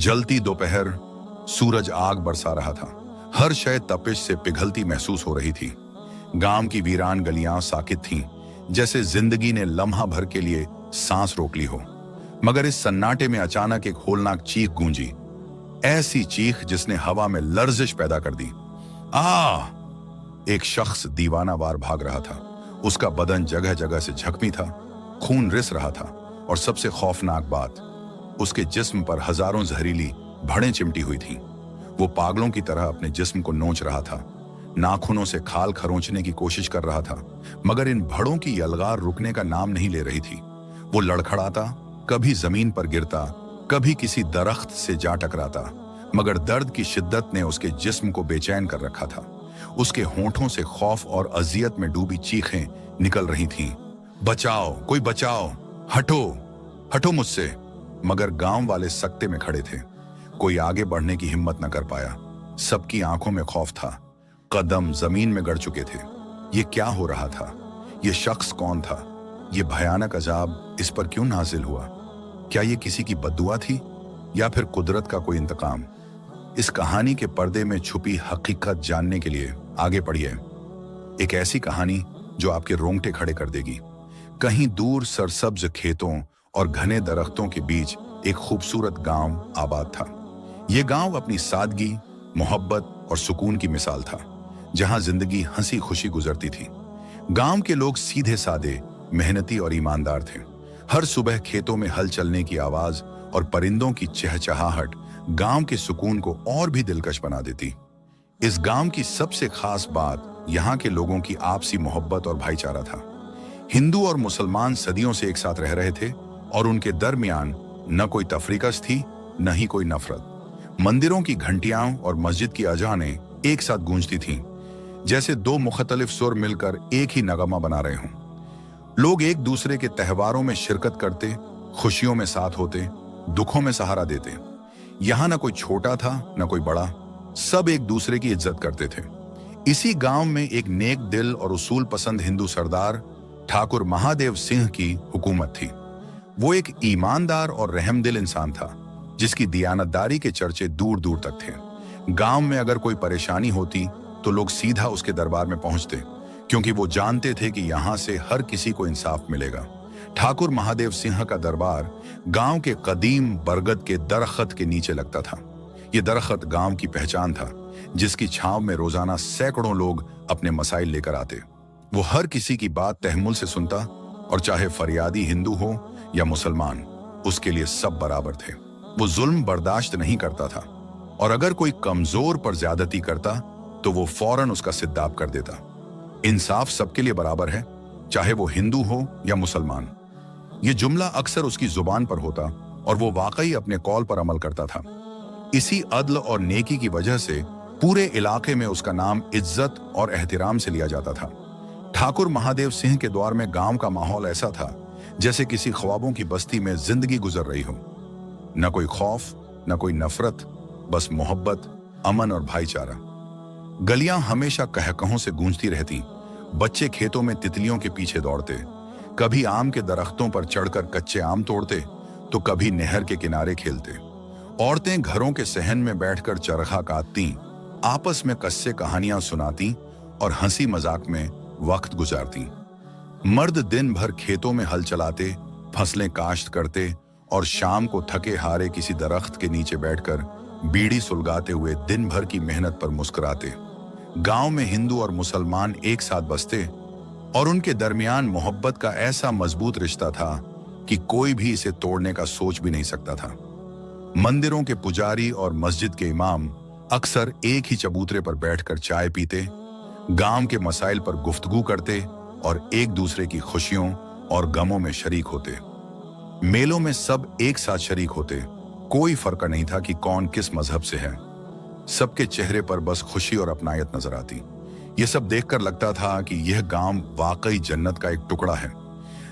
जलती दोपहर, सूरज आग बरसा रहा था। हर शय तपिश से पिघलती महसूस हो रही थी। गांव की वीरान गलियां साकित थीं, जैसे जिंदगी ने लम्हा भर के लिए सांस रोक ली हो। मगर इस सन्नाटे में अचानक एक होलनाक चीख गूंजी, ऐसी चीख जिसने हवा में लर्जिश पैदा कर दी। आ! एक शख्स दीवानावार भाग रहा था। उसका बदन जगह जगह से जख्मी था, खून रिस रहा था, और सबसे खौफनाक बात, उसके जिस्म पर हजारों जहरीली भड़ें चिमटी हुई थीं। वो पागलों की तरह अपने जिस्म को नोच रहा था, नाखूनों से खाल खरोंचने की कोशिश कर रहा था, मगर इन भड़ों की यलगार रुकने का नाम नहीं ले रही थी। वो लड़खड़ाता, कभी जमीन पर गिरता, कभी किसी दरख्त से जा टकराता, मगर दर्द की शिद्दत ने उसके जिस्म को बेचैन कर रखा था। उसके होंठों से खौफ और अजियत में डूबी चीखें निकल रही थीं। बचाओ, कोई बचाओ, हटो, हटो मुझसे। मगर गांव वाले सकते में खड़े थे। कोई आगे बढ़ने की हिम्मत न कर पाया। सबकी आंखों में खौफ था, कदम जमीन में गड़ चुके थे। ये क्या हो रहा था? ये शख्स कौन था? ये भयानक अजाब इस पर क्यों नाजिल हुआ? क्या ये किसी की बद्दुआ थी या फिर कुदरत का कोई इंतकाम? इस कहानी के पर्दे में छुपी हकीकत जानने के लिए आगे बढ़िए। एक ऐसी कहानी जो आपके रोंगटे खड़े कर देगी। कहीं दूर सरसब्ज खेतों और घने दरख्तों के बीच एक खूबसूरत गांव आबाद था। यह गांव अपनी सादगी, मोहब्बत और सुकून की मिसाल था, जहां जिंदगी हंसी खुशी गुजरती थी। गांव के लोग सीधे सादे, मेहनती और ईमानदार थे। हर सुबह खेतों में हल चलने की आवाज और परिंदों की चहचहाहट गांव के सुकून को और भी दिलकश बना देती। इस गांव की सबसे खास बात यहाँ के लोगों की आपसी मोहब्बत और भाईचारा था। हिंदू और मुसलमान सदियों से एक साथ रह रहे थे और उनके दरमियान न कोई तफरीकस थी, न ही कोई नफरत। मंदिरों की घंटियां और मस्जिद की अजानें एक साथ गूंजती थीं, जैसे दो मुख्तलिफ सुर मिलकर एक ही नगमा बना रहे हों। लोग एक दूसरे के त्योहारों में शिरकत करते, खुशियों में साथ होते, दुखों में सहारा देते। यहाँ न कोई छोटा था न कोई बड़ा, सब एक दूसरे की इज्जत करते थे। इसी गांव में एक नेक दिल और उसूल पसंद हिंदू सरदार ठाकुर महादेव सिंह की हुकूमत थी। वो एक ईमानदार और रहमदिल इंसान था, जिसकी दियानतदारी के चर्चे दूर दूर तक थे। गांव में अगर कोई परेशानी होती तो लोग सीधा उसके दरबार में पहुंचते, क्योंकि वो जानते थे कि यहाँ से हर किसी को इंसाफ मिलेगा। ठाकुर महादेव सिंह का दरबार गांव के कदीम बरगद के दरख्त के नीचे लगता था। ये दरख्त गांव की पहचान था, जिसकी छांव में रोजाना सैकड़ों लोग अपने मसाइल लेकर आते। वो हर किसी की बात तहम्मुल से सुनता, और चाहे फरियादी हिंदू हो या मुसलमान, उसके लिए सब बराबर थे। वो जुल्म बर्दाश्त नहीं करता था, और अगर कोई कमजोर पर ज्यादती करता तो वो फौरन उसका सिद्दाब कर देता। इंसाफ सबके लिए बराबर है, चाहे वो हिंदू हो या मुसलमान। ये जुमला अक्सर उसकी जुबान पर होता, और वो वाकई अपने कौल पर अमल करता था। इसी अदल और नेकी की वजह से पूरे इलाके में उसका नाम इज्जत और एहतिराम से लिया जाता था। ठाकुर महादेव सिंह के द्वार में गांव का माहौल ऐसा था जैसे किसी ख्वाबों की बस्ती में जिंदगी गुजर रही हो। न कोई खौफ, न कोई नफरत, बस मोहब्बत, अमन और भाईचारा। गलियां हमेशा कहकहों से गूंजती रहती। बच्चे खेतों में तितलियों के पीछे दौड़ते, कभी आम के दरख्तों पर चढ़कर कच्चे आम तोड़ते, तो कभी नहर के किनारे खेलते। औरतें घरों के सहन में बैठकर चरखा काटती, आपस में कस्से कहानियां सुनाती और हंसी मजाक में वक्त गुजारती। मर्द दिन भर खेतों में हल चलाते, फसलें काश्त करते, और शाम को थके हारे किसी दरख्त के नीचे बैठकर बीड़ी सुलगाते हुए दिन भर की मेहनत पर मुस्कुराते। गांव में हिंदू और मुसलमान एक साथ बसते, और उनके दरमियान मोहब्बत का ऐसा मजबूत रिश्ता था कि कोई भी इसे तोड़ने का सोच भी नहीं सकता था। मंदिरों के पुजारी और मस्जिद के इमाम अक्सर एक ही चबूतरे पर बैठकर चाय पीते, गांव के मसाइल पर गुफ्तगू करते और एक दूसरे की खुशियों और गमों में शरीक होते। मेलों में सब एक साथ शरीक होते, कोई फर्क नहीं था कि कौन किस मजहब से है। सबके चेहरे पर बस खुशी और अपनायत नजर आती। ये सब देखकर लगता था कि यह गांव वाकई जन्नत का एक टुकड़ा है,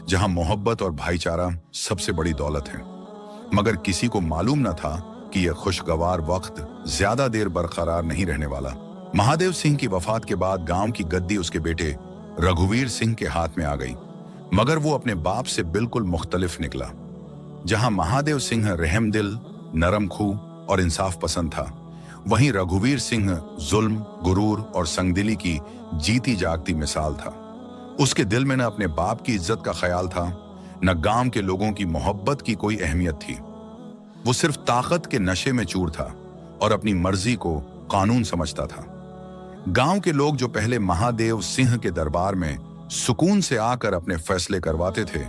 जहां मोहब्बत और भाईचारा सबसे बड़ी दौलत है। मगर किसी को मालूम न था कि यह खुशगवार वक्त ज्यादा देर बरकरार नहीं रहने वाला। महादेव सिंह की वफात के बाद गांव की गद्दी उसके बेटे रघुवीर सिंह के हाथ में आ गई, मगर वो अपने बाप से बिल्कुल मुख्तलिफ निकला। जहां महादेव सिंह रहमदिल, नरम खू और इंसाफ पसंद था, वहीं रघुवीर सिंह जुल्म, गुरूर और संगदिली की जीती जागती मिसाल था। उसके दिल में न अपने बाप की इज्जत का ख्याल था, न गांव के लोगों की मोहब्बत की कोई अहमियत थी। वो सिर्फ ताकत के नशे में चूर था और अपनी मर्जी को कानून समझता था। गांव के लोग जो पहले महादेव सिंह के दरबार में सुकून से आकर अपने फैसले करवाते थे,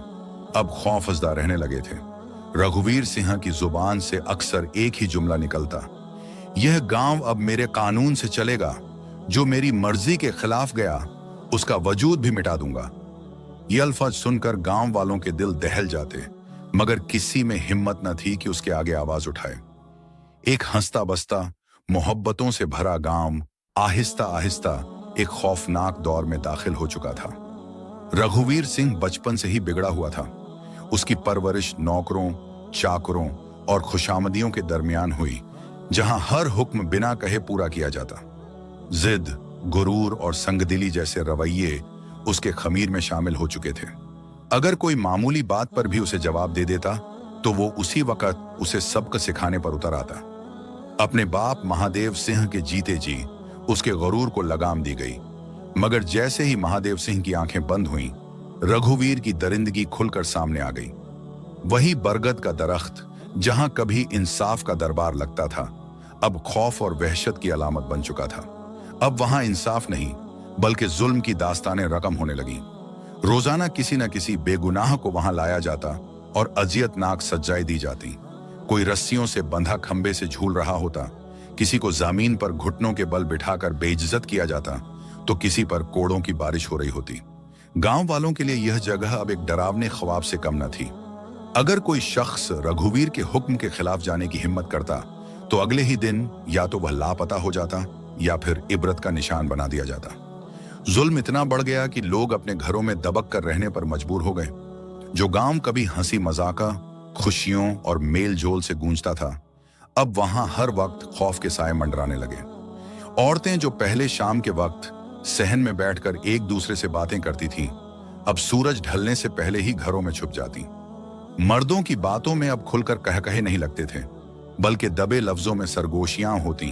अब खौफजदा रहने लगे थे। रघुवीर सिंह की जुबान से अक्सर एक ही जुमला निकलता, यह गांव अब मेरे कानून से चलेगा, जो मेरी मर्जी के खिलाफ गया उसका वजूद भी मिटा दूंगा। ये अल्फाज सुनकर गांव वालों के दिल दहल जाते, मगर किसी में हिम्मत न थी कि उसके आगे आवाज उठाए। एक हंसता बसता मोहब्बतों से भरा गांव आहिस्ता आहिस्ता एक खौफनाक दौर में दाखिल हो चुका था। रघुवीर सिंह बचपन से ही बिगड़ा हुआ था। उसकी परवरिश नौकरों, चाकरों और खुशामदियों के दरमियान हुई, जहां हर हुक्म बिना कहे पूरा किया जाता। जिद, गुरूर और संगदिली जैसे रवैये उसके खमीर में शामिल हो चुके थे। अगर कोई मामूली बात पर भी उसे जवाब दे देता तो वो उसी वक्त उसे सबक सिखाने पर उतर आता। अपने बाप महादेव सिंह के जीते जी उसके गुरूर को लगाम दी गई, मगर जैसे ही महादेव सिंह की आंखें बंद हुईं, रघुवीर की दरिंदगी खुलकर सामने आ गई। वही बरगद का दरख्त जहां कभी इंसाफ का दरबार लगता था, अब खौफ और वहशत की अलामत बन चुका था। अब वहां इंसाफ नहीं बल्कि जुल्म की दास्तानें रकम होने लगी। रोजाना किसी न किसी बेगुनाह को वहां लाया जाता और अजियतनाक सजाएं दी जाती। कोई रस्सियों से बंधा खंबे से झूल रहा होता, किसी को जमीन पर घुटनों के बल बिठाकर बेइज्जत किया जाता, तो किसी पर कोड़ों की बारिश हो रही होती। गांव वालों के लिए यह जगह अब एक डरावने ख्वाब से कम न थी। अगर कोई शख्स रघुवीर के हुक्म के खिलाफ जाने की हिम्मत करता तो अगले ही दिन या तो वह लापता हो जाता या फिर इबरत का निशान बना दिया जाता। जुल्म इतना बढ़ गया कि लोग अपने घरों में दबक कर रहने पर मजबूर हो गए। जो गांव कभी हंसी मजाका, खुशियों और मेल जोल से गूंजता था, अब वहां हर वक्त खौफ के साए मंडराने लगे। औरतें जो पहले शाम के वक्त सहन में बैठकर एक दूसरे से बातें करती थीं, अब सूरज ढलने से पहले ही घरों में छुप जाती। मर्दों की बातों में अब खुलकर कह कहे नहीं लगते थे, बल्कि दबे लफ्जों में सरगोशियां होती,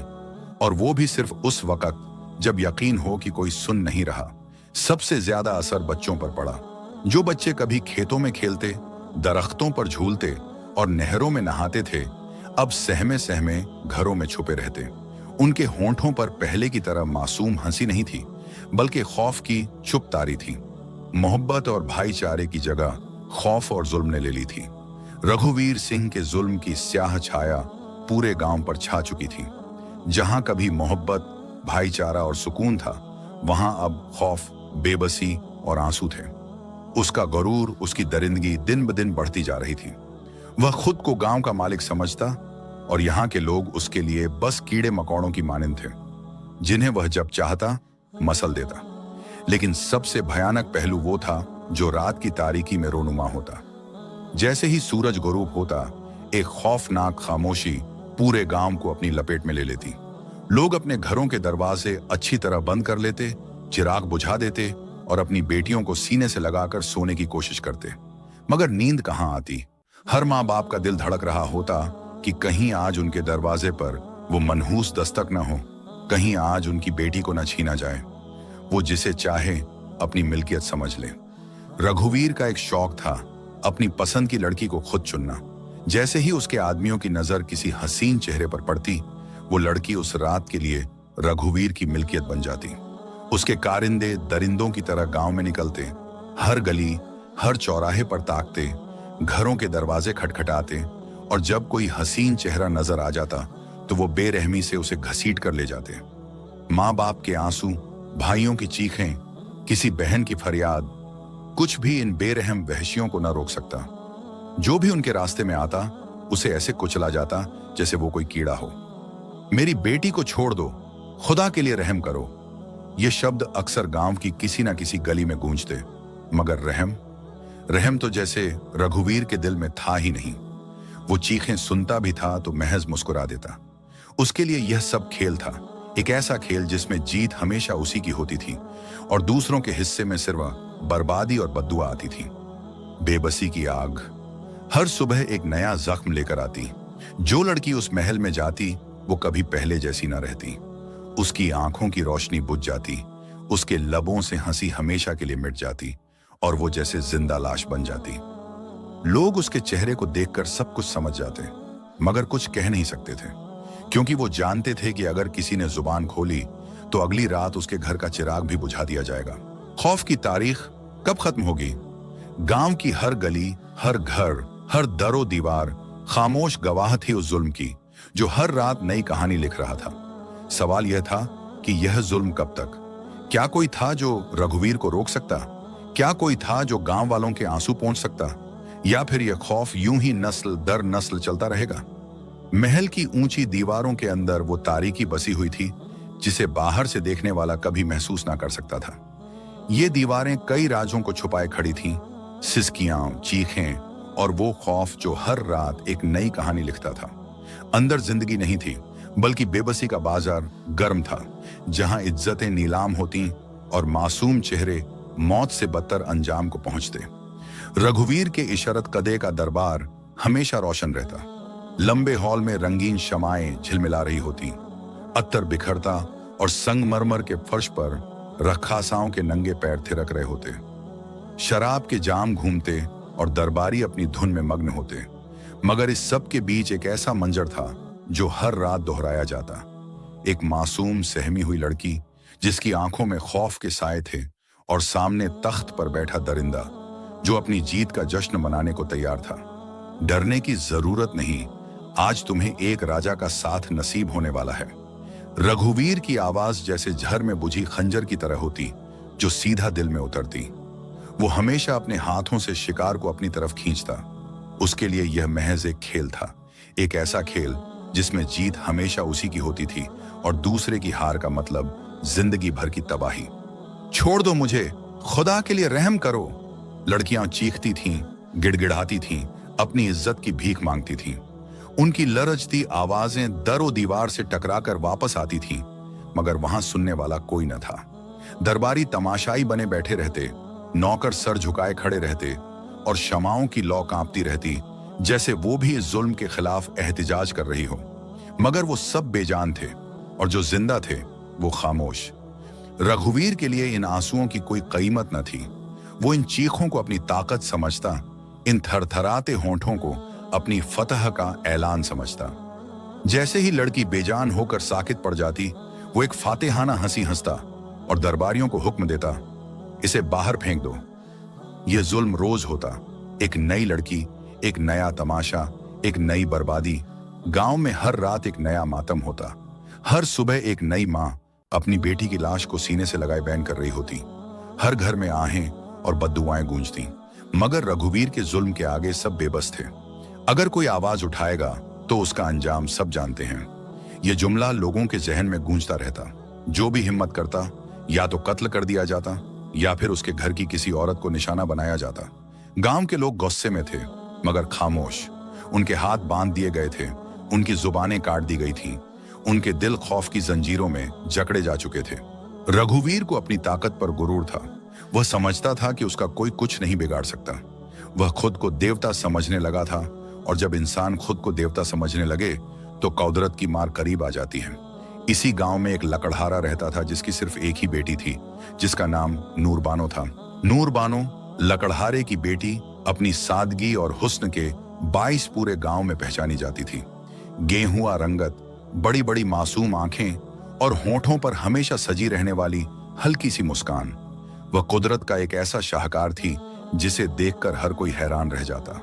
और वो भी सिर्फ उस वक्त जब यकीन हो कि कोई सुन नहीं रहा। सबसे ज्यादा असर बच्चों पर पड़ा। जो बच्चे कभी खेतों में खेलते, दरख्तों पर झूलते और नहरों में नहाते थे, अब सहमे सहमे घरों में छुपे रहते। उनके होंठों पर पहले की तरह मासूम हंसी नहीं थी, बल्कि खौफ की चुप तारी थी। मोहब्बत और भाईचारे की जगह खौफ और जुल्म ने ले ली थी। रघुवीर सिंह के जुल्म की स्याह छाया पूरे गांव पर छा चुकी थी। जहां कभी मोहब्बत, भाईचारा और सुकून था, वहां अब खौफ, बेबसी और आंसू थे। उसका गुरूर, उसकी दरिंदगी दिन ब दिन बढ़ती जा रही थी। वह खुद को गांव का मालिक समझता और यहाँ के लोग उसके लिए बस कीड़े मकोड़ों की मानिंद थे, जिन्हें वह जब चाहता मसल देता। लेकिन सबसे भयानक पहलू वो था जो रात की तारीकी में रोनुमा होता। जैसे ही सूरज गुरूब होता, एक खौफनाक खामोशी पूरे गांव को अपनी लपेट में ले लेती। लोग अपने घरों के दरवाजे अच्छी तरह बंद कर लेते, चिराग बुझा देते और अपनी बेटियों को सीने से लगाकर सोने की कोशिश करते, मगर नींद कहाँ आती। हर माँ बाप का दिल धड़क रहा होता कि कहीं आज उनके दरवाजे पर वो मनहूस दस्तक न हो, कहीं आज उनकी बेटी को न छीना जाए, वो जिसे चाहे अपनी मिल्कियत समझ ले। रघुवीर का एक शौक था अपनी पसंद की लड़की को खुद चुनना। जैसे ही उसके आदमियों की नजर किसी हसीन चेहरे पर पड़ती, वो लड़की उस रात के लिए रघुवीर की मिल्कियत बन जाती। उसके कारिंदे दरिंदों की तरह गांव में निकलते, हर गली, हर चौराहे पर ताकते, घरों के दरवाजे खटखटाते, और जब कोई हसीन चेहरा नजर आ जाता तो वो बेरहमी से उसे घसीट कर ले जाते। माँ बाप के आंसू, भाइयों की चीखें, किसी बहन की फरियाद, कुछ भी इन बेरहम वहशियों को न रोक सकता। जो भी उनके रास्ते में आता, उसे ऐसे कुचला जाता जैसे वो कोई कीड़ा हो। मेरी बेटी को छोड़ दो, खुदा के लिए रहम करो, ये शब्द अक्सर गांव की किसी न किसी गली में गूंजते, मगर रहम तो जैसे रघुवीर के दिल में था ही नहीं। वो चीखें सुनता भी था तो महज मुस्कुरा देता। उसके लिए यह सब खेल था, एक ऐसा खेल जिसमें जीत हमेशा उसी की होती थी और दूसरों के हिस्से में सिर्फ बर्बादी और बद्दुआ आती थी। बेबसी की आग हर सुबह एक नया जख्म लेकर आती, जो लड़की उस महल में जाती वो कभी पहले जैसी ना रहती। उसकी आंखों की रोशनी बुझ जाती, उसके लबों से हंसी हमेशा के लिए मिट जाती और वो जैसे जिंदा लाश बन जाती। लोग उसके चेहरे को देखकर सब कुछ समझ जाते, मगर कुछ कह नहीं सकते थे, क्योंकि वो जानते थे कि अगर किसी ने जुबान खोली तो अगली रात उसके घर का चिराग भी बुझा दिया जाएगा। खौफ की तारीख कब खत्म होगी? गांव की हर गली, हर घर, हर दरो दीवार खामोश गवाह थी उस जुल्म की, जो हर रात नई कहानी लिख रहा था। सवाल यह था कि यह जुल्म कब तक? क्या कोई था जो रघुवीर को रोक सकता? क्या कोई था जो गांव वालों के आंसू पोंछ सकता? या फिर यह खौफ यूं ही नस्ल दर नस्ल चलता रहेगा? महल की ऊंची दीवारों के अंदर वो तारीकी बसी हुई थी जिसे बाहर से देखने वाला कभी महसूस ना कर सकता था। ये दीवारें कई राजों को छुपाए खड़ी थीं, सिसकियां, चीखें और वो खौफ जो हर रात एक नई कहानी लिखता था। अंदर जिंदगी नहीं थी, बल्कि बेबसी का बाजार गर्म था, जहां इज्जतें नीलाम होती और मासूम चेहरे मौत से बदतर अंजाम को पहुंचते। रघुवीर के इशरत कदे का दरबार हमेशा रोशन रहता। लंबे हॉल में रंगीन शमाएं झिलमिला रही होती, अत्तर बिखरता और संगमरमर के फर्श पर रखासाओं के नंगे पैर थिरक रहे होते। शराब के जाम घूमते और दरबारी अपनी धुन में मग्न होते। मगर इस सब के बीच एक ऐसा मंजर था जो हर रात दोहराया जाता। एक मासूम सहमी हुई लड़की जिसकी आंखों में खौफ के साए थे, और सामने तख्त पर बैठा दरिंदा जो अपनी जीत का जश्न मनाने को तैयार था। डरने की जरूरत नहीं, आज तुम्हें एक राजा का साथ नसीब होने वाला है। रघुवीर की आवाज जैसे झर में बुझी खंजर की तरह होती, जो सीधा दिल में उतरती। वो हमेशा अपने हाथों से शिकार को अपनी तरफ खींचता। उसके लिए यह महज एक खेल था, एक ऐसा खेल जिसमें जीत हमेशा उसी की होती थी और दूसरे की हार का मतलब जिंदगी भर की तबाही। छोड़ दो मुझे, खुदा के लिए रहम करो। लड़कियां चीखती थीं, गिड़गिड़ाती थीं, अपनी इज्जत की भीख मांगती थीं। उनकी लरजती आवाजें दरो दीवार से टकराकर वापस आती थीं, मगर वहां सुनने वाला कोई न था। दरबारी तमाशाई बने बैठे रहते, नौकर सर झुकाए खड़े रहते और शमाओं की लौ कांपती रहती, जैसे वो भी इस जुल्म के खिलाफ एहतिजाज कर रही हो। मगर वो सब बेजान थे और जो जिंदा थे वो खामोश। रघुवीर के लिए इन आंसुओं की कोई कीमत न थी। वो इन चीखों को अपनी ताकत समझता, इन थरथराते होंठों को अपनी फतह का ऐलान समझता। जैसे ही लड़की बेजान होकर साकित पड़ जाती, वो एक फातेहाना हंसी हंसता और दरबारियों को हुक्म देता, इसे बाहर फेंक दो। यह जुल्म रोज होता, एक नई लड़की, एक नया तमाशा, एक नई बर्बादी। गांव में हर रात एक नया मातम होता। हर सुबह एक नई माँ अपनी बेटी की लाश को सीने से लगाए बैन कर रही होती। हर घर में आहें और बद्दुआएं गूंजती, मगर रघुवीर के जुल्म के आगे सब बेबस थे। अगर कोई आवाज उठाएगा तो उसका अंजाम सब जानते हैं। यह जुमला लोगों के जहन में गूंजता रहता। जो भी हिम्मत करता, या तो कत्ल कर दिया जाता या फिर उसके घर की किसी औरत को निशाना बनाया जाता। गांव के लोग गुस्से में थे, मगर खामोश। उनके हाथ बांध दिए गए थे, उनकी जुबानें काट दी गई थीं, उनके दिल खौफ की जंजीरों में जकड़े जा चुके थे। रघुवीर को अपनी ताकत पर गुरूर था। वह समझता था कि उसका कोई कुछ नहीं बिगाड़ सकता। वह खुद को देवता समझने लगा था, और जब इंसान खुद को देवता समझने लगे तो कौदरत की मार करीब आ जाती है। इसी गांव में एक लकड़हारा रहता था जिसकी सिर्फ एक ही बेटी थी, जिसका नाम नूरबानो था। नूरबानो लकड़हारे की बेटी अपनी सादगी और हुस्न के 22 पूरे गांव में पहचानी जाती थी। गेहुआ रंगत, बड़ी बड़ी मासूम आंखें और होठों पर हमेशा सजी रहने वाली हल्की सी मुस्कान। वह कुदरत का एक ऐसा शाहकार थी जिसे देखकर हर कोई हैरान रह जाता।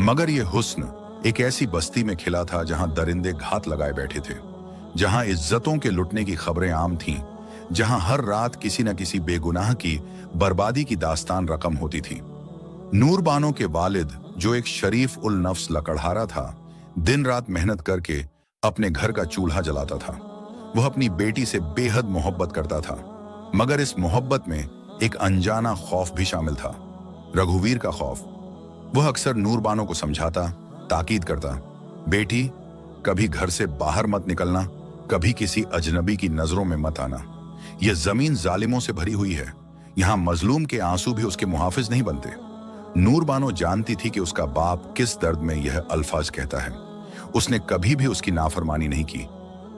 मगर यह हुस्न एक ऐसी बस्ती में खिला था जहां दरिंदे घात लगाए बैठे थे, जहां इज्जतों के लुटने की खबरें आम थीं, जहां हर रात किसी न किसी बेगुनाह की बर्बादी की दास्तान रकम होती थी। नूरबानो के वालिद, जो एक शरीफ उल नफ्स लकड़हारा था, दिन रात मेहनत करके अपने घर का चूल्हा जलाता था। वह अपनी बेटी से बेहद मोहब्बत करता था, मगर इस मोहब्बत में एक अनजाना खौफ भी शामिल था, रघुवीर का खौफ। वह अक्सर नूरबानो को समझाता, ताकीद करता, बेटी कभी घर से बाहर मत निकलना, कभी किसी अजनबी की नजरों में मत आना। यह जमीन जालिमों से भरी हुई है, यहां मजलूम के आंसू भी उसके मुहाफिज नहीं बनते। नूरबानो जानती थी कि उसका बाप किस दर्द में यह अल्फाज कहता है। उसने कभी भी उसकी नाफरमानी नहीं की,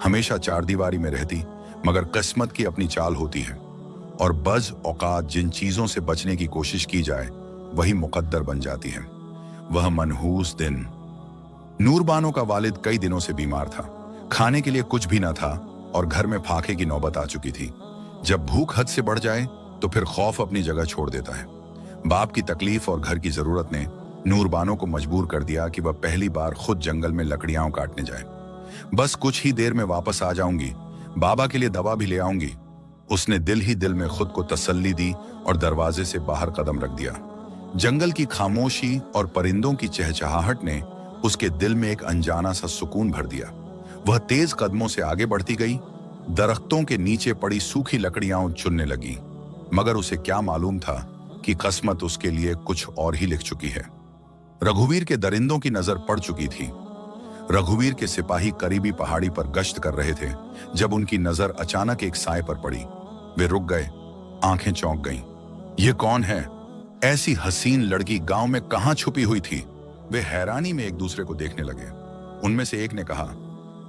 हमेशा चारदीवारी में रहती, मगर किस्मत की अपनी चाल होती है और बज औकात जिन चीजों से बचने की कोशिश की जाए वही मुकद्दर बन जाती है। वह मनहूस दिन। नूरबानो का वालिद कई दिनों से बीमार था, खाने के लिए कुछ भी न था और घर में फाके की नौबत आ चुकी थी। जब भूख हद से बढ़ जाए तो फिर खौफ अपनी जगह छोड़ देता है। बाप की तकलीफ और घर की जरूरत ने नूरबानो को मजबूर कर दिया कि वह पहली बार खुद जंगल में लकड़ियां काटने जाए। बस कुछ ही देर में वापस आ जाऊंगी, बाबा के लिए दवा भी ले आऊंगी, उसने दिल ही दिल में खुद को तसल्ली दी और दरवाजे से बाहर कदम रख दिया। जंगल की खामोशी और परिंदों की चहचहाहट ने उसके दिल में एक अनजाना सा सुकून भर दिया। वह तेज कदमों से आगे बढ़ती गई, दरख्तों के नीचे पड़ी सूखी लकड़ियां चुनने लगी, मगर उसे क्या मालूम था कि किस्मत उसके लिए कुछ और ही लिख चुकी है। रघुवीर के दरिंदों की नजर पड़ चुकी थी। रघुवीर के सिपाही करीबी पहाड़ी पर गश्त कर रहे थे जब उनकी नजर अचानक एक साए पर पड़ी। वे रुक गए, आंखें चौंक गईं। ये कौन है? ऐसी हसीन लड़की गांव में कहां छुपी हुई थी? वे हैरानी में एक दूसरे को देखने लगे। उनमें से एक ने कहा,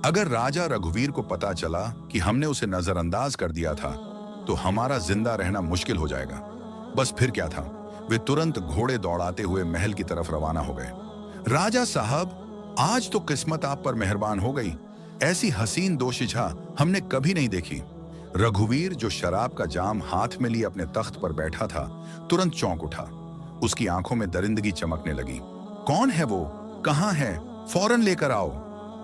अगर राजा रघुवीर को पता चला कि हमने उसे नजरअंदाज कर दिया था तो हमारा जिंदा रहना मुश्किल हो जाएगा। बस फिर क्या था, वे तुरंत घोड़े दौड़ाते हुए महल की तरफ रवाना हो गए। राजा साहब, आज तो किस्मत आप पर मेहरबान हो गई, ऐसी हसीन दोशिजा हमने कभी नहीं देखी। रघुवीर, जो शराब का जाम हाथ में लिए अपने तख्त पर बैठा था, तुरंत चौंक उठा। उसकी आंखों में दरिंदगी चमकने लगी। कौन है वो? कहां है? फौरन लेकर आओ।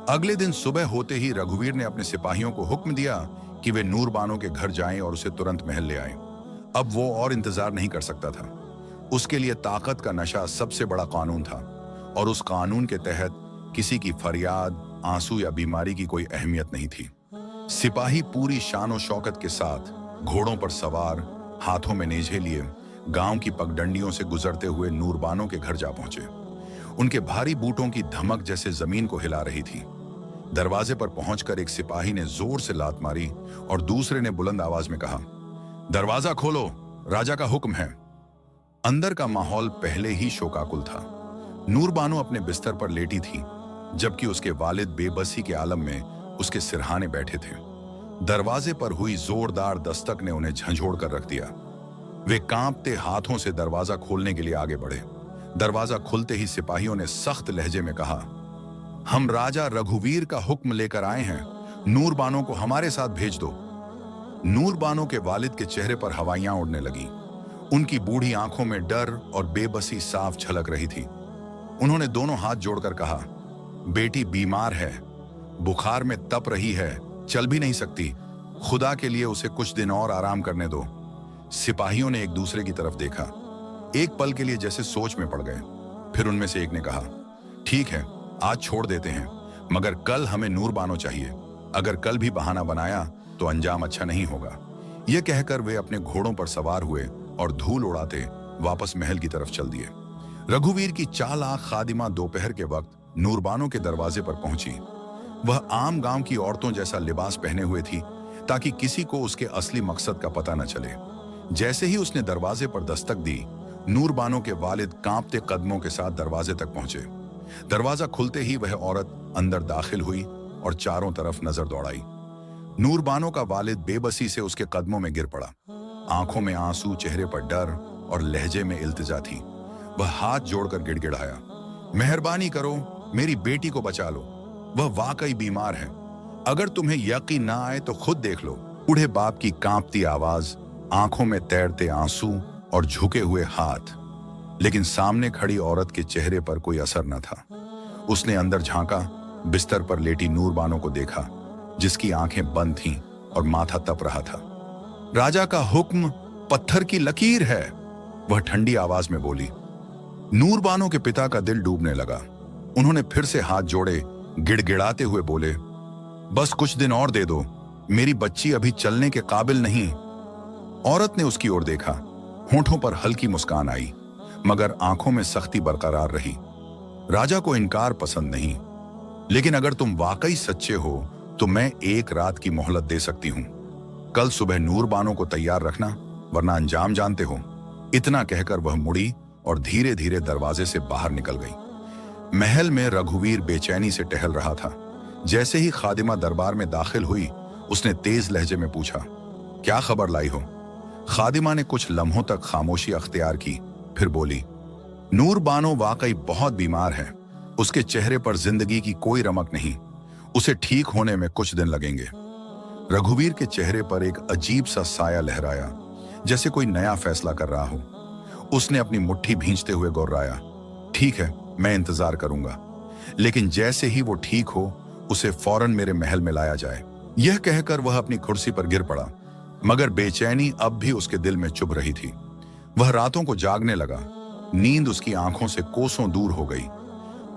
अगले दिन सुबह होते ही रघुवीर ने अपने सिपाहियों को हुक्म दिया कि वे नूरबानो के घर जाएं और उसे तुरंत महल ले आएं। अब वो और इंतजार नहीं कर सकता था। उसके लिए ताकत का नशा सबसे बड़ा कानून था और उस कानून के तहत किसी की फरियाद, आंसू या बीमारी की कोई अहमियत नहीं थी। सिपाही पूरी शानो शौकत के साथ घोड़ों पर सवार, हाथों में नेज़े लिए, गांव की पगडंडियों से गुजरते हुए नूरबानो के घर जा पहुंचे। उनके भारी बूटों की धमक जैसे जमीन को हिला रही थी। दरवाजे पर पहुंचकर एक सिपाही ने जोर से लात मारी और दूसरे ने बुलंद आवाज में कहा, दरवाजा खोलो, राजा का हुक्म है। अंदर का माहौल पहले ही शोकाकुल था। नूरबानो अपने बिस्तर पर लेटी थी, जबकि उसके वालिद बेबसी के आलम में उसके सिरहाने बैठे थे। दरवाजे पर हुई जोरदार दस्तक ने उन्हें झंझोड़ कर रख दिया। वे कांपते हाथों से दरवाजा खोलने के लिए आगे बढ़े। दरवाजा खुलते ही सिपाहियों ने सख्त लहजे में कहा, हम राजा रघुवीर का हुक्म लेकर आए हैं, नूरबानो को हमारे साथ भेज दो। नूरबानो के वालिद के चेहरे पर हवाइयां उड़ने लगी। उनकी बूढ़ी आंखों में डर और बेबसी साफ झलक रही थी। उन्होंने दोनों हाथ जोड़कर कहा, बेटी बीमार है, बुखार में तप रही है, चल भी नहीं सकती, खुदा के लिए उसे कुछ दिन और आराम करने दो। सिपाहियों ने एक दूसरे की तरफ देखा, एक पल के लिए जैसे सोच में पड़ गए। फिर उनमें से एक ने कहा, ठीक है, आज छोड़ देते हैं, मगर कल हमें नूरबानो चाहिए। अगर कल भी बहाना बनाया तो अंजाम अच्छा नहीं होगा। यह कहकर वे अपने घोड़ों पर सवार हुए और धूल उड़ाते वापस महल की तरफ चल दिए। रघुवीर की चालाक खादिमा दोपहर के वक्त नूरबानो के दरवाजे पर पहुंची। वह आम गांव की औरतों जैसा लिबास पहने हुए थी ताकि किसी को उसके असली मकसद का पता न चले। जैसे ही उसने दरवाजे पर दस्तक दी, नूरबानो के वालिद कांपते कदमों के साथ दरवाजे तक पहुंचे। दरवाजा खुलते ही वह औरत अंदर दाखिल हुई और चारों तरफ नजर दौड़ाई। नूरबानो का वालिद बेबसी से उसके कदमों में गिर पड़ा। आंखों में आंसू, चेहरे पर डर और लहजे में इल्तिजा थी। वह हाथ जोड़कर गिड़गिड़ाया, मेहरबानी करो, मेरी बेटी को बचा लो, वह वाकई बीमार है। अगर तुम्हें यकीन ना आए तो खुद देख लो। बूढ़े बाप की कांपती आवाज, आंखों में तैरते आंसू और झुके हुए हाथ, लेकिन सामने खड़ी औरत के चेहरे पर कोई असर न था। उसने अंदर झांका, बिस्तर पर लेटी नूरबानो को देखा, जिसकी आंखें बंद थीं और माथा तप रहा था। राजा का हुक्म पत्थर की लकीर है, वह ठंडी आवाज में बोली। नूरबानो के पिता का दिल डूबने लगा। उन्होंने फिर से हाथ जोड़े, गिड़गिड़ाते हुए बोले, बस कुछ दिन और दे दो, मेरी बच्ची अभी चलने के काबिल नहीं। औरत ने उसकी ओर देखा, होंठों पर हल्की मुस्कान आई, मगर आंखों में सख्ती बरकरार रही। राजा को इनकार पसंद नहीं, लेकिन अगर तुम वाकई सच्चे हो तो मैं एक रात की मोहलत दे सकती हूं। कल सुबह नूरबानो को तैयार रखना, वरना अंजाम जानते हो। इतना कहकर वह मुड़ी और धीरे धीरे दरवाजे से बाहर निकल गई। महल में रघुवीर बेचैनी से टहल रहा था। जैसे ही खादिमा दरबार में दाखिल हुई, उसने तेज लहजे में पूछा, क्या खबर लाई हो? खादिमा ने कुछ लम्हों तक खामोशी अख्तियार की, फिर बोली, नूर बानो वाकई बहुत बीमार है। उसके चेहरे पर जिंदगी की कोई रमक नहीं। उसे ठीक होने में कुछ दिन लगेंगे। रघुवीर के चेहरे पर एक अजीब सा साया लहराया, जैसे कोई नया फैसला कर रहा हो। उसने अपनी मुट्ठी भींचते हुए गुर्राया, ठीक है, मैं इंतजार करूंगा, लेकिन जैसे ही वो ठीक हो उसे फौरन मेरे महल में लाया जाए। यह कहकर वह अपनी कुर्सी पर गिर पड़ा, मगर बेचैनी अब भी उसके दिल में चुभ रही थी। वह रातों को जागने लगा। नींद उसकी आंखों से कोसों दूर हो गई।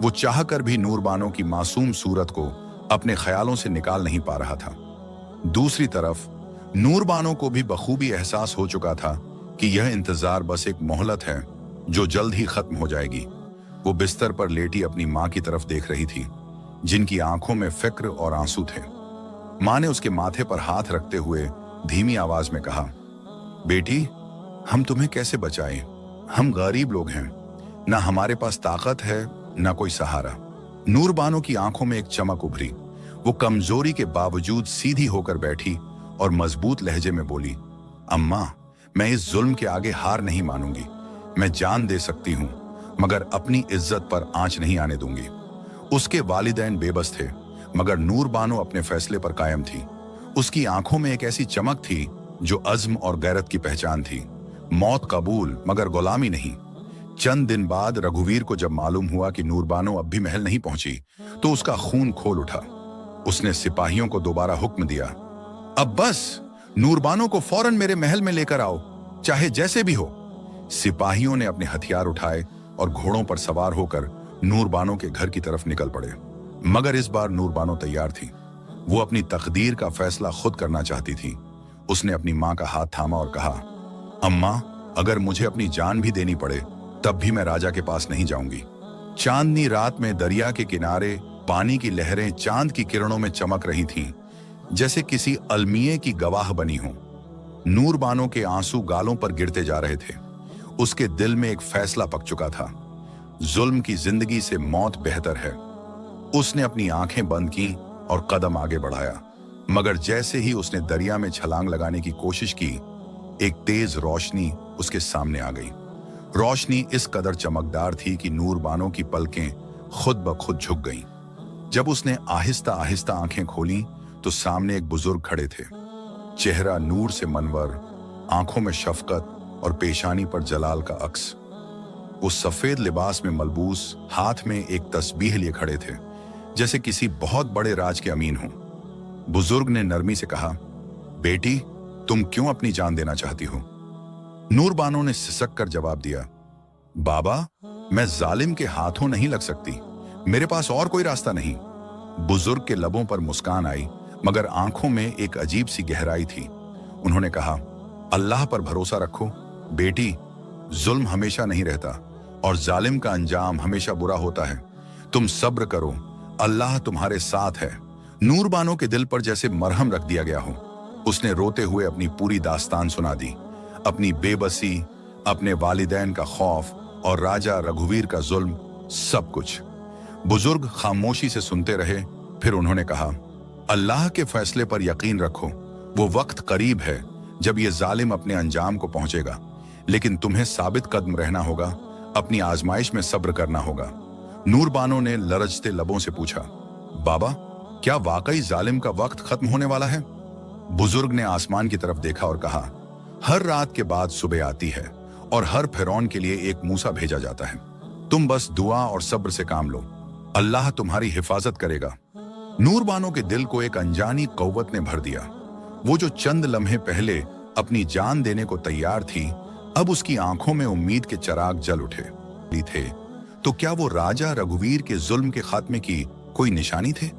वो चाहकर भी नूरबानो की मासूम सूरत को अपने ख्यालों से निकाल नहीं पा रहा था। दूसरी तरफ नूरबानो को भी बखूबी एहसास हो चुका था कि यह इंतजार बस एक मोहलत है जो जल्द ही खत्म हो जाएगी। वो बिस्तर पर लेटी अपनी माँ की तरफ देख रही थी, जिनकी आंखों में फिक्र और आंसू थे। माँ ने उसके माथे पर हाथ रखते हुए धीमी आवाज में कहा, बेटी, हम तुम्हें कैसे बचाएं? हम गरीब लोग हैं, ना हमारे पास ताकत है ना कोई सहारा। नूरबानो की आंखों में एक चमक उभरी। वो कमजोरी के बावजूद सीधी होकर बैठी और मजबूत लहजे में बोली, अम्मा, मैं इस जुल्म के आगे हार नहीं मानूंगी। मैं जान दे सकती हूँ, मगर अपनी इज्जत पर आंच नहीं आने दूंगी। उसके वालिदैन बेबस थे, मगर नूरबानो अपने फैसले पर कायम थी। उसकी आंखों में एक ऐसी चमक थी जो अज़्म और गैरत की पहचान थी। मौत कबूल मगर गुलामी नहीं। चंद दिन बाद रघुवीर को जब मालूम हुआ कि नूरबानो अब भी महल नहीं पहुंची, तो उसका खून खोल उठा। उसने सिपाहियों को दोबारा हुक्म दिया, अब बस, नूरबानो को फौरन मेरे महल में लेकर आओ, चाहे जैसे भी हो। सिपाहियों ने अपने हथियार उठाए और घोड़ों पर सवार होकर नूरबानो के घर की तरफ निकल पड़े। मगर इस बार नूरबानो तैयार थी। वो अपनी तकदीर का फैसला खुद करना चाहती थी। उसने अपनी माँ का हाथ थामा और कहा, अम्मा, अगर मुझे अपनी जान भी देनी पड़े तब भी मैं राजा के पास नहीं जाऊंगी। चांदनी रात में दरिया के किनारे पानी की लहरें चांद की किरणों में चमक रही थीं, जैसे किसी अलमिये की गवाह बनी हो। नूरबानो के आंसू गालों पर गिरते जा रहे थे। उसके दिल में एक फैसला पक चुका था, जुल्म की जिंदगी से मौत बेहतर है। उसने अपनी आंखें बंद की और कदम आगे बढ़ाया, मगर जैसे ही उसने दरिया में छलांग लगाने की कोशिश की, एक तेज रोशनी उसके सामने आ गई। रोशनी इस कदर चमकदार थी कि नूरबानो की पलकें खुद ब खुद झुक गईं। जब उसने आहिस्ता आहिस्ता आंखें खोलीं, तो सामने एक बुजुर्ग खड़े थे। चेहरा नूर से मनवर, आंखों में शफकत और पेशानी पर जलाल का अक्स। वो सफेद लिबास में मलबूस, हाथ में एक तस्बीह लिए खड़े थे, जैसे किसी बहुत बड़े राज के अमीन हों। बुजुर्ग ने नरमी से कहा, बेटी, तुम क्यों अपनी जान देना चाहती हो? नूरबानो ने सिसक कर जवाब दिया, बाबा, मैं जालिम के हाथों नहीं लग सकती। मेरे पास और कोई रास्ता नहीं। बुजुर्ग के लबों पर मुस्कान आई, मगर आंखों में एक अजीब सी गहराई थी। उन्होंने कहा, अल्लाह पर भरोसा रखो बेटी, जुल्म हमेशा नहीं रहता और जालिम का अंजाम हमेशा बुरा होता है। तुम सब्र करो, अल्लाह तुम्हारे साथ है। नूरबानो के दिल पर जैसे मरहम रख दिया गया हो। उसने रोते हुए अपनी पूरी दास्तान सुना दी, अपनी बेबसी, अपने वालिदैन का खौफ और राजा रघुवीर का जुल्म, सब कुछ। बुजुर्ग खामोशी से सुनते रहे, फिर उन्होंने कहा, अल्लाह के फैसले पर यकीन रखो। वो वक्त करीब है जब ये जालिम अपने अंजाम को पहुंचेगा, लेकिन तुम्हें साबित कदम रहना होगा, अपनी आजमाइश में सब्र करना होगा। नूरबानो ने लरजते लबों से पूछा, बाबा, क्या वाकई जालिम का वक्त खत्म होने वाला है? बुजुर्ग ने आसमान की तरफ देखा और कहा, हर रात के बाद सुबह आती है और हर फिरौन के लिए एक मूसा भेजा जाता है। तुम बस दुआ और सब्र से काम लो, अल्लाह तुम्हारी हिफाजत करेगा। नूरबानो के दिल को एक अनजानी कौवत ने भर दिया। वो जो चंद लम्हे पहले अपनी जान देने को तैयार थी, अब उसकी आंखों में उम्मीद के चिराग जल उठे थे। तो क्या वो राजा रघुवीर के जुल्म के खात्मे की कोई निशानी थे?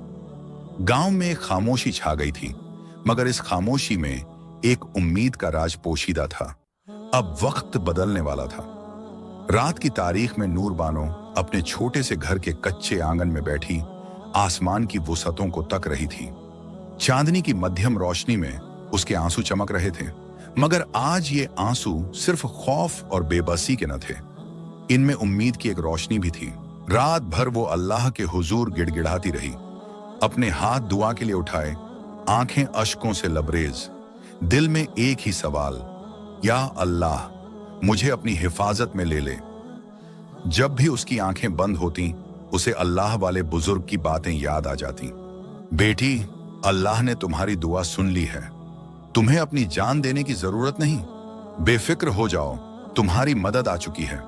गांव में एक खामोशी छा गई थी, मगर इस खामोशी में एक उम्मीद का राज पोशीदा था। अब वक्त बदलने वाला था। रात की तारीख में नूरबानो अपने छोटे से घर के कच्चे आंगन में बैठी आसमान की वुसअतों को तक रही थी। चांदनी की मध्यम रोशनी में उसके आंसू चमक रहे थे, मगर आज ये आंसू सिर्फ खौफ और बेबसी के न थे। इनमें उम्मीद की एक रोशनी भी थी। रात भर वो अल्लाह के हुजूर गिड़गिड़ाती रही, अपने हाथ दुआ के लिए उठाए, आंखें अश्कों से लबरेज, दिल में एक ही सवाल, या अल्लाह मुझे अपनी हिफाजत में ले ले। जब भी उसकी आंखें बंद होती, उसे अल्लाह वाले बुजुर्ग की बातें याद आ जाती। बेटी, अल्लाह ने तुम्हारी दुआ सुन ली है, तुम्हें अपनी जान देने की जरूरत नहीं, बेफिक्र हो जाओ, तुम्हारी मदद आ चुकी है।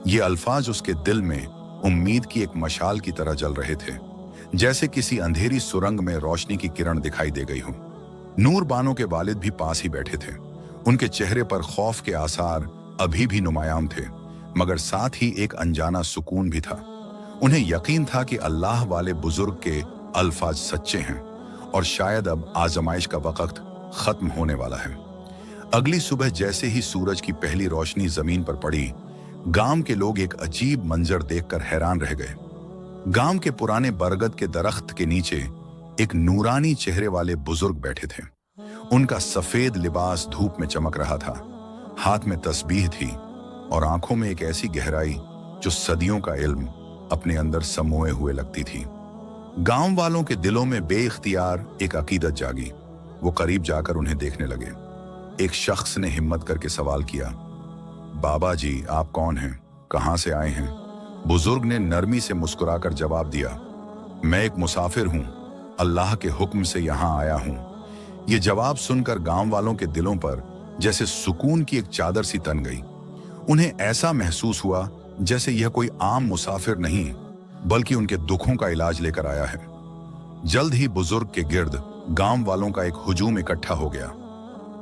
ये अल्फाज उसके दिल में उम्मीद की एक मशाल की तरह जल रहे थे, जैसे किसी अंधेरी सुरंग में रोशनी की किरण दिखाई दे गई हो। नूर बानो के वालिद भी पास ही बैठे थे। उनके चेहरे पर खौफ के आसार अभी भी नुमायां थे, मगर साथ ही एक अनजाना सुकून भी था। उन्हें यकीन था कि अल्लाह वाले बुजुर्ग के अल्फाज सच्चे हैं और शायद अब आजमाइश का वक्त खत्म होने वाला है। अगली सुबह जैसे ही सूरज की पहली रोशनी जमीन पर पड़ी, गांव के लोग एक अजीब मंजर देखकर हैरान रह गए। गांव के पुराने बरगद के दरख्त के नीचे एक नूरानी चेहरे वाले बुजुर्ग बैठे थे। उनका सफेद लिबास धूप में चमक रहा था, हाथ में तस्बीह थी और आंखों में एक ऐसी गहराई जो सदियों का इल्म अपने अंदर समोए हुए लगती थी। गांव वालों के दिलों में बेइख्तियार एक अकीदत जागी। वो करीब जाकर उन्हें देखने लगे। एक शख्स ने हिम्मत करके सवाल किया, बाबा जी आप कौन हैं, कहां से आए हैं? बुजुर्ग ने नरमी से मुस्कुराकर जवाब दिया, मैं एक मुसाफिर हूं, अल्लाह के हुक्म से यहां आया हूं। ये जवाब सुनकर गांव वालों के दिलों पर जैसे सुकून की एक चादर सी तन गई। उन्हें ऐसा महसूस हुआ जैसे यह कोई आम मुसाफिर नहीं, बल्कि उनके दुखों का इलाज लेकर आया है। जल्द ही बुजुर्ग के गिर्द गांव वालों का एक हुजूम इकट्ठा हो गया।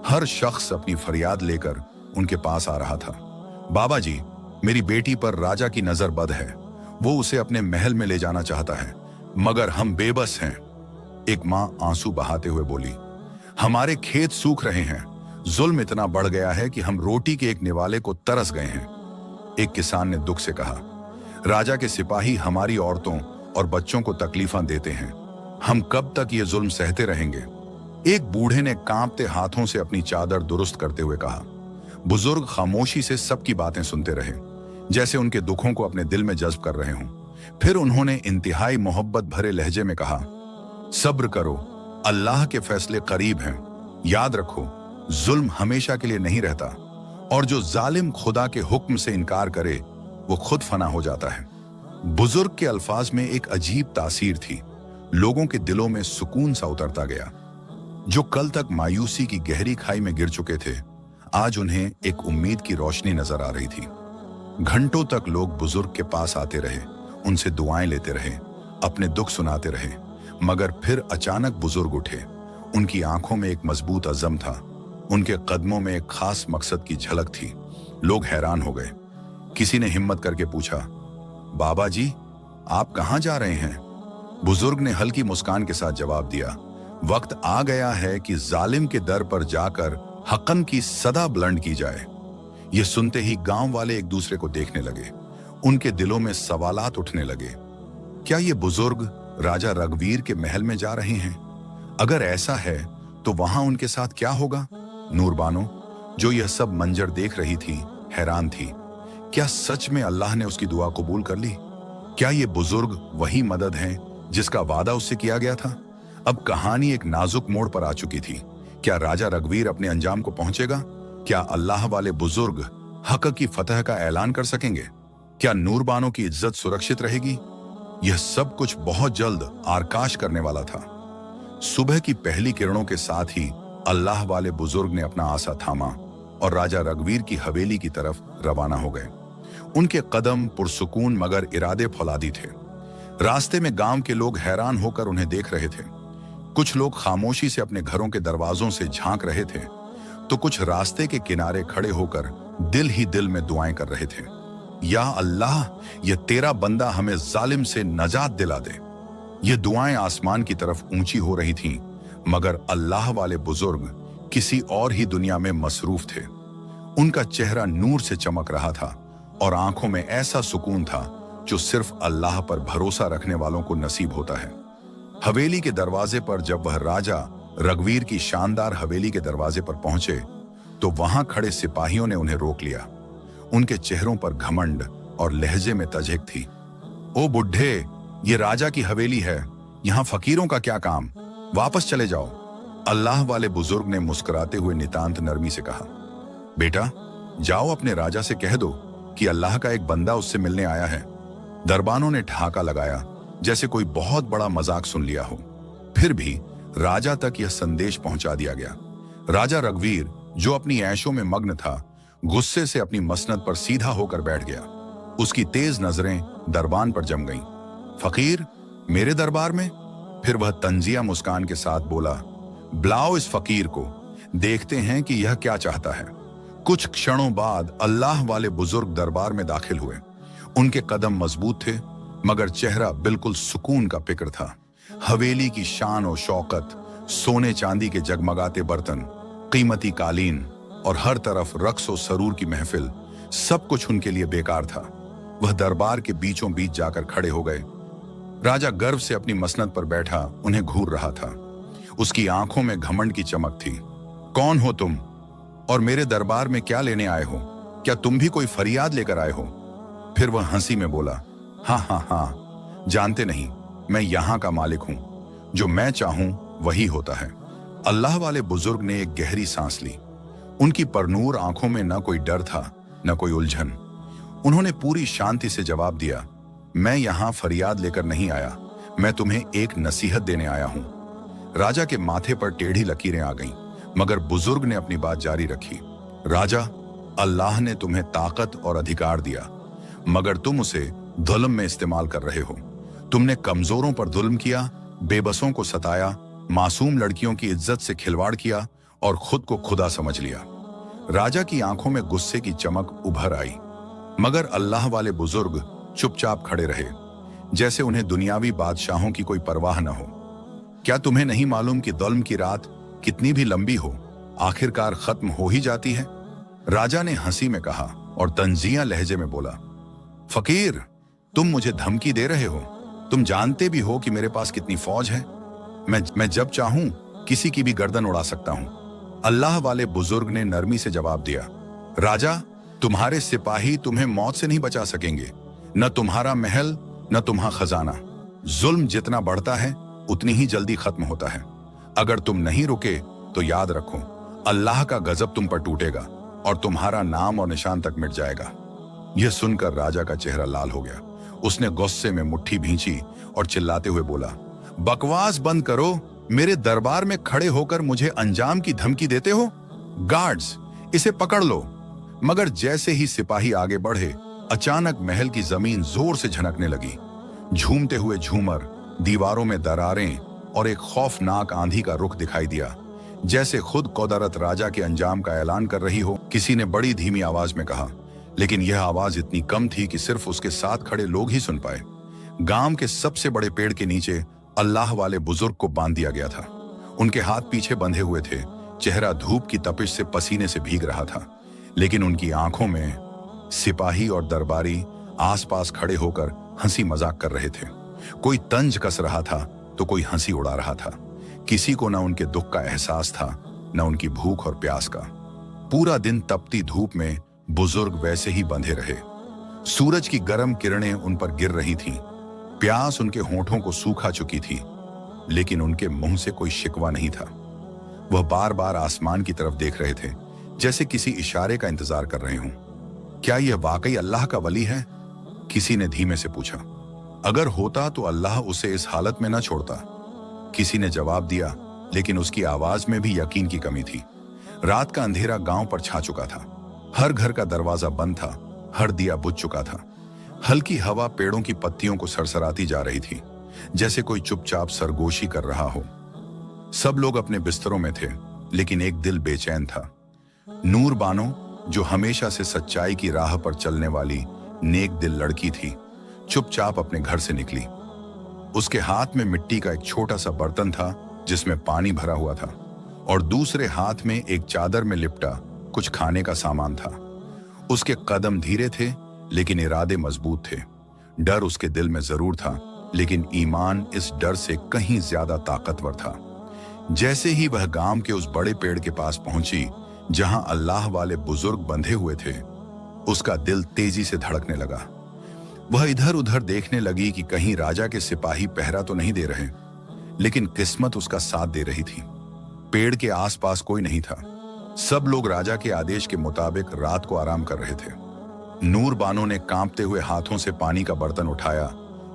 हर शख्स अपनी फरियाद लेकर उनके पास आ रहा था। बाबा जी, मेरी बेटी पर राजा की नजर बद है, वो उसे अपने महल में ले जाना चाहता है, मगर हम बेबस हैं। एक मां आंसू बहाते हुए बोली, हमारे खेत सूख रहे हैं, जुल्म इतना बढ़ गया है कि हम रोटी के एक निवाले को तरस गए हैं। एक किसान ने दुख से कहा, राजा के सिपाही हमारी औरतों और बच्चों को तकलीफां देते हैं, हम कब तक ये जुल्म सहते रहेंगे? एक बूढ़े ने कांपते हाथों से अपनी चादर दुरुस्त करते हुए कहा। बुजुर्ग खामोशी से सबकी बातें सुनते रहे, जैसे उनके दुखों को अपने दिल में जज्ब कर रहे हों। फिर उन्होंने इंतहाई मोहब्बत भरे लहजे में कहा, सब्र करो, अल्लाह के फैसले करीब हैं। याद रखो, जुल्म हमेशा के लिए नहीं रहता, और जो जालिम खुदा के हुक्म से इनकार करे वो खुद फना हो जाता है। बुजुर्ग के अल्फाज में एक अजीब तासीर थी। लोगों के दिलों में सुकून सा उतरता गया। जो कल तक मायूसी की गहरी खाई में गिर चुके थे, आज उन्हें एक उम्मीद की रोशनी नजर आ रही थी। घंटों तक लोग बुजुर्ग के पास आते रहे, उनसे दुआएं लेते रहे, अपने दुख सुनाते रहे, मगर फिर अचानक बुजुर्ग उठे। उनकी आंखों में एक मजबूत अज़म था, उनके कदमों में एक खास मकसद की झलक थी। लोग हैरान हो गए। किसी ने हिम्मत करके पूछा, बाबा जी आप कहां जा रहे हैं? बुजुर्ग ने हल्की मुस्कान के साथ जवाब दिया, वक्त आ गया है कि जालिम के दर पर जाकर हक़न की सदा बुलंद की जाए। ये सुनते ही गांव वाले एक दूसरे को देखने लगे। उनके दिलों में सवालात उठने लगे। क्या ये बुजुर्ग राजा रघुवीर के महल में जा रहे हैं? अगर ऐसा है तो वहां उनके साथ क्या होगा? नूरबानो, जो यह सब मंजर देख रही थी, हैरान थी। क्या सच में अल्लाह ने उसकी दुआ कबूल कर ली? क्या ये बुजुर्ग वही मदद है जिसका वादा उससे किया गया था? अब कहानी एक नाजुक मोड़ पर आ चुकी थी। क्या राजा रघुवीर अपने अंजाम को पहुंचेगा? क्या अल्लाह वाले बुजुर्ग हक की फतह का ऐलान कर सकेंगे? क्या नूरबानो की इज्जत सुरक्षित रहेगी? यह सब कुछ बहुत जल्द आकाश करने वाला था। सुबह की पहली किरणों के साथ ही अल्लाह वाले बुजुर्ग ने अपना आसा थामा और राजा रघुवीर की हवेली की तरफ रवाना हो गए। उनके कदम पुरसुकून मगर इरादे फौलादी थे। रास्ते में गांव के लोग हैरान होकर उन्हें देख रहे थे। कुछ लोग खामोशी से अपने घरों के दरवाजों से झांक रहे थे, तो कुछ रास्ते के किनारे खड़े होकर दिल ही दिल में दुआएं कर रहे थे, या अल्लाह, ये तेरा बंदा हमें जालिम से नजात दिला दे। ये दुआएं आसमान की तरफ ऊंची हो रही थीं, मगर अल्लाह वाले बुजुर्ग किसी और ही दुनिया में मसरूफ थे। उनका चेहरा नूर से चमक रहा था और आंखों में ऐसा सुकून था जो सिर्फ अल्लाह पर भरोसा रखने वालों को नसीब होता है। हवेली के दरवाजे पर जब वह राजा रघुवीर की शानदार हवेली के दरवाजे पर पहुंचे, तो वहां खड़े सिपाहियों ने उन्हें रोक लिया। उनके चेहरों पर घमंड और लहजे में तजक थी। ओ बुढ़े, ये राजा की हवेली है, यहाँ फकीरों का क्या काम, वापस चले जाओ। अल्लाह वाले बुजुर्ग ने मुस्कुराते हुए नितांत नरमी से कहा, बेटा जाओ अपने राजा से कह दो कि अल्लाह का एक बंदा उससे मिलने आया है। दरबानों ने ठहाका लगाया जैसे कोई बहुत बड़ा मजाक सुन लिया हो। फिर भी राजा तक यह संदेश पहुंचा दिया गया। राजा रघुवीर, जो अपनी ऐशों में मग्न था, गुस्से से अपनी मसनद पर सीधा होकर बैठ गया। उसकी तेज नजरें दरबान पर जम गईं। फकीर, मेरे दरबार में? फिर वह तंजिया मुस्कान के साथ बोला, बुलाओ इस फकीर को, देखते हैं कि यह क्या चाहता है। कुछ क्षणों बाद अल्लाह वाले बुजुर्ग दरबार में दाखिल हुए। उनके कदम मजबूत थे, मगर चेहरा बिल्कुल सुकून का फिक्र था। हवेली की शान और शौकत, सोने चांदी के जगमगाते बर्तन, कीमती कालीन और हर तरफ रक्स और सरूर की महफिल, सब कुछ उनके लिए बेकार था। वह दरबार के बीचों बीच जाकर खड़े हो गए। राजा गर्व से अपनी मसनद पर बैठा उन्हें घूर रहा था। उसकी आंखों में घमंड की चमक थी। कौन हो तुम और मेरे दरबार में क्या लेने आए हो? क्या तुम भी कोई फरियाद लेकर आए हो? फिर वह हंसी में बोला, हाँ हाँ हाँ, जानते नहीं, मैं यहाँ का मालिक हूं। जो मैं चाहूं वही होता है। अल्लाह वाले बुजुर्ग ने एक गहरी सांस ली। उनकी परनूर आंखों में न कोई डर था न कोई उलझन। उन्होंने पूरी शांति से जवाब दिया, मैं यहाँ फरियाद लेकर नहीं आया, मैं तुम्हें एक नसीहत देने आया हूं। राजा के माथे पर टेढ़ी लकीरें आ गईं, मगर बुजुर्ग ने अपनी बात जारी रखी। राजा, अल्लाह ने तुम्हें ताकत और अधिकार दिया, मगर तुम उसे जुल्म में इस्तेमाल कर रहे हो। तुमने कमजोरों पर जुल्म किया, बेबसों को सताया, मासूम लड़कियों की इज्जत से खिलवाड़ किया और खुद को खुदा समझ लिया। राजा की आंखों में गुस्से की चमक उभर आई, मगर अल्लाह वाले बुजुर्ग चुपचाप खड़े रहे, जैसे उन्हें दुनियावी बादशाहों की कोई परवाह न हो। क्या तुम्हें नहीं मालूम कि जुल्म की रात कितनी भी लंबी हो, आखिरकार खत्म हो ही जाती है? राजा ने हंसी में कहा और तंजिया लहजे में बोला, फकीर, तुम मुझे धमकी दे रहे हो? तुम जानते भी हो कि मेरे पास कितनी फौज है। मैं जब चाहूं किसी की भी गर्दन उड़ा सकता हूं। अल्लाह वाले बुजुर्ग ने नरमी से जवाब दिया, राजा, तुम्हारे सिपाही तुम्हें मौत से नहीं बचा सकेंगे, न तुम्हारा महल न तुम्हारा खजाना। जुल्म जितना बढ़ता है उतनी ही जल्दी खत्म होता है। अगर तुम नहीं रुके तो याद रखो, अल्लाह का गजब तुम पर टूटेगा और तुम्हारा नाम और निशान तक मिट जाएगा। यह सुनकर राजा का चेहरा लाल हो गया। उसने गुस्से में मुट्ठी भींची और चिल्लाते हुए बोला, बकवास बंद करो, मेरे दरबार में खड़े होकर मुझे अंजाम की धमकी देते हो? गार्ड्स, इसे पकड़ लो। मगर जैसे ही सिपाही आगे बढ़े, अचानक महल की जमीन जोर से झनकने लगी। झूमते हुए झूमर, दीवारों में दरारें और एक खौफनाक आंधी का रुख दिखाई दिया, जैसे खुद कुदरत राजा के अंजाम का ऐलान कर रही हो। किसी ने बड़ी धीमी आवाज में कहा, लेकिन यह आवाज इतनी कम थी कि सिर्फ उसके साथ खड़े लोग ही सुन पाए। गांव के सबसे बड़े पेड़ के नीचे अल्लाह वाले बुजुर्ग को बांध दिया गया था। उनके हाथ पीछे बंधे हुए थे, चेहरा धूप की तपिश से पसीने से भीग रहा था, लेकिन उनकी आंखों में सिपाही और दरबारी आसपास खड़े होकर हंसी मजाक कर रहे थे। कोई तंज कस रहा था तो कोई हंसी उड़ा रहा था। किसी को न उनके दुख का एहसास था, न उनकी भूख और प्यास का। पूरा दिन तपती धूप में बुजुर्ग वैसे ही बंधे रहे। सूरज की गर्म किरणें उन पर गिर रही थीं। प्यास उनके होंठों को सूखा चुकी थी, लेकिन उनके मुंह से कोई शिकवा नहीं था। वह बार बार आसमान की तरफ देख रहे थे, जैसे किसी इशारे का इंतजार कर रहे हों। क्या यह वाकई अल्लाह का वली है? किसी ने धीमे से पूछा। अगर होता तो अल्लाह उसे इस हालत में न छोड़ता, किसी ने जवाब दिया, लेकिन उसकी आवाज में भी यकीन की कमी थी। रात का अंधेरा गांव पर छा चुका था। हर घर का दरवाजा बंद था, हर दिया बुझ चुका था। हल्की हवा पेड़ों की पत्तियों को सरसराती जा रही थी, जैसे कोई चुपचाप सरगोशी कर रहा हो। सब लोग अपने बिस्तरों में थे, लेकिन एक दिल बेचैन था। नूर बानो, जो हमेशा से सच्चाई की राह पर चलने वाली नेक दिल लड़की थी, चुपचाप अपने घर से निकली। उसके हाथ में मिट्टी का एक छोटा सा बर्तन था जिसमें पानी भरा हुआ था, और दूसरे हाथ में एक चादर में लिपटा कुछ खाने का सामान था। उसके कदम धीरे थे, लेकिन इरादे मजबूत थे। डर उसके दिल में जरूर था, लेकिन ईमान इस डर से कहीं ज्यादा ताकतवर था। जैसे ही वह गांव के उस बड़े पेड़ के पास पहुंची जहां अल्लाह वाले बुजुर्ग बंधे हुए थे, उसका दिल तेजी से धड़कने लगा। वह इधर उधर देखने लगी कि कहीं राजा के सिपाही पहरा तो नहीं दे रहे, लेकिन किस्मत उसका साथ दे रही थी। पेड़ के आसपास कोई नहीं था। सब लोग राजा के आदेश के मुताबिक रात को आराम कर रहे थे। नूर बानो ने कांपते हुए हाथों से पानी का बर्तन उठाया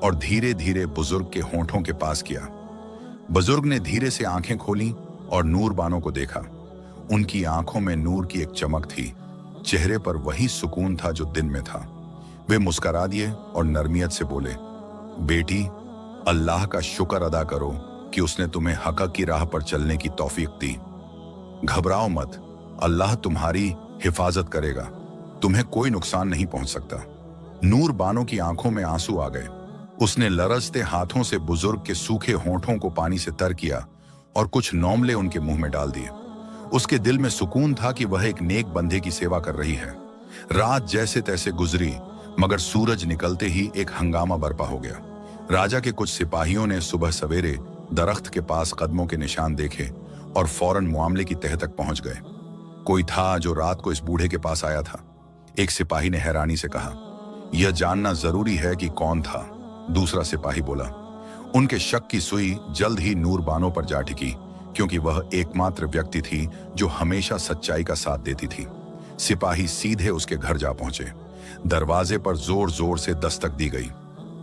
और धीरे धीरे बुजुर्ग के होंठों के पास किया। बुजुर्ग ने धीरे से आंखें खोली और नूर बानो को देखा। उनकी आंखों में नूर की एक चमक थी, चेहरे पर वही सुकून था जो दिन में था। वे मुस्कुरा दिए और नरमियत से बोले, बेटी, अल्लाह का शुक्र अदा करो कि उसने तुम्हें हक की राह पर चलने की तौफीक दी। घबराओ मत, अल्लाह तुम्हारी हिफाजत करेगा, तुम्हें कोई नुकसान नहीं पहुंच सकता। नूर बानो की आंखों में आंसू आ गए। उसने लरजते हाथों से बुजुर्ग के सूखे होंठों को पानी से तर किया और कुछ नौमले उनके मुंह में डाल दिए। उसके दिल में सुकून था कि वह एक नेक बंदे की सेवा कर रही है। रात जैसे तैसे गुजरी, मगर सूरज निकलते ही एक हंगामा बरपा हो गया। राजा के कुछ सिपाहियों ने सुबह सवेरे दरख्त के पास कदमों के निशान देखे और फौरन मामले की तह तक पहुंच गए। कोई था जो रात को इस बूढ़े के पास आया था। एक सिपाही ने हैरानी से कहा, यह जानना जरूरी है कि कौन था। दूसरा सिपाही बोला। उनके शक की सुई जल्द ही नूर बानो पर जा टिकी, क्योंकि वह एकमात्र व्यक्ति थी जो हमेशा सच्चाई का साथ देती थी। सिपाही सीधे उसके घर जा पहुंचे। दरवाजे पर जोर जोर से दस्तक दी गई।